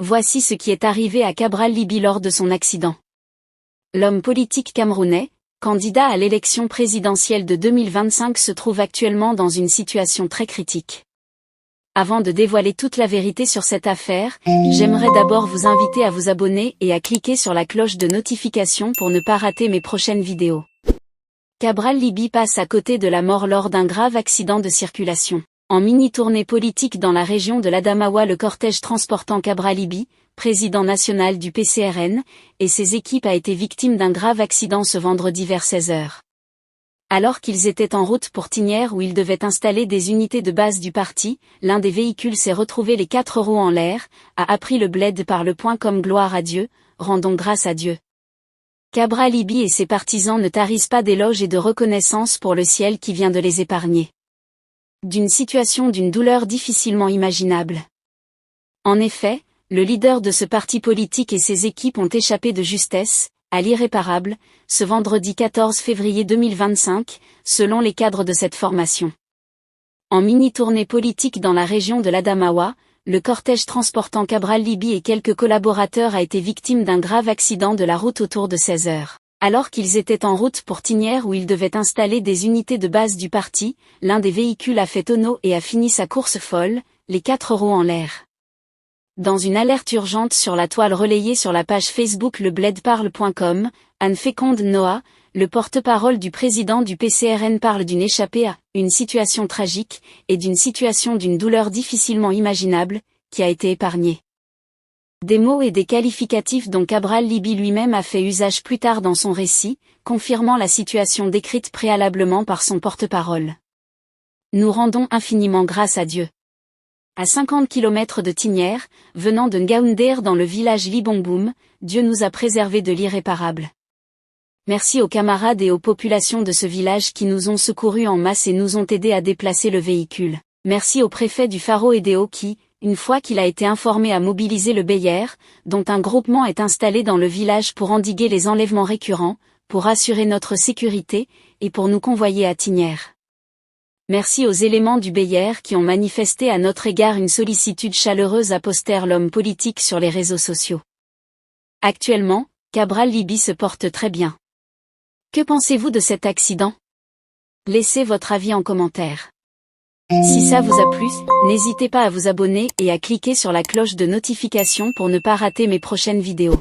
Voici ce qui est arrivé à Cabral Libby lors de son accident. L'homme politique camerounais, candidat à l'élection présidentielle de 2025, se trouve actuellement dans une situation très critique. Avant de dévoiler toute la vérité sur cette affaire, j'aimerais d'abord vous inviter à vous abonner et à cliquer sur la cloche de notification pour ne pas rater mes prochaines vidéos. Cabral Libby passe à côté de la mort lors d'un grave accident de circulation. En mini-tournée politique dans la région de l'Adamawa, le cortège transportant Cabral Libby, président national du PCRN, et ses équipes a été victime d'un grave accident ce vendredi vers 16h. Alors qu'ils étaient en route pour Tignières où ils devaient installer des unités de base du parti, l'un des véhicules s'est retrouvé les 4 roues en l'air, a appris le bled par le point comme gloire à Dieu, rendons grâce à Dieu. Cabral Libby et ses partisans ne tarissent pas d'éloges et de reconnaissance pour le ciel qui vient de les épargner. D'une situation d'une douleur difficilement imaginable. En effet, le leader de ce parti politique et ses équipes ont échappé de justesse, à l'irréparable, ce vendredi 14 février 2025, selon les cadres de cette formation. En mini-tournée politique dans la région de l'Adamawa, le cortège transportant Cabral Libby et quelques collaborateurs a été victime d'un grave accident de la route autour de 16h. Alors qu'ils étaient en route pour Tignières où ils devaient installer des unités de base du parti, l'un des véhicules a fait tonneau et a fini sa course folle, les 4 roues en l'air. Dans une alerte urgente sur la toile relayée sur la page Facebook lebledparle.com, Anne Féconde Noah, le porte-parole du président du PCRN, parle d'une échappée à une situation tragique et d'une situation d'une douleur difficilement imaginable, qui a été épargnée. Des mots et des qualificatifs dont Cabral Libby lui-même a fait usage plus tard dans son récit, confirmant la situation décrite préalablement par son porte-parole. Nous rendons infiniment grâce à Dieu. À 50 km de Tignières, venant de Ngaoundère dans le village Libomboum, Dieu nous a préservés de l'irréparable. Merci aux camarades et aux populations de ce village qui nous ont secourus en masse et nous ont aidés à déplacer le véhicule. Merci au préfet du Faro Edéo qui, une fois qu'il a été informé, a mobilisé le BEYER, dont un groupement est installé dans le village pour endiguer les enlèvements récurrents, pour assurer notre sécurité, et pour nous convoyer à Tignières. Merci aux éléments du BEYER qui ont manifesté à notre égard une sollicitude chaleureuse, a posté l'homme politique sur les réseaux sociaux. Actuellement, Cabral Libby se porte très bien. Que pensez-vous de cet accident? Laissez votre avis en commentaire. Si ça vous a plu, n'hésitez pas à vous abonner et à cliquer sur la cloche de notification pour ne pas rater mes prochaines vidéos.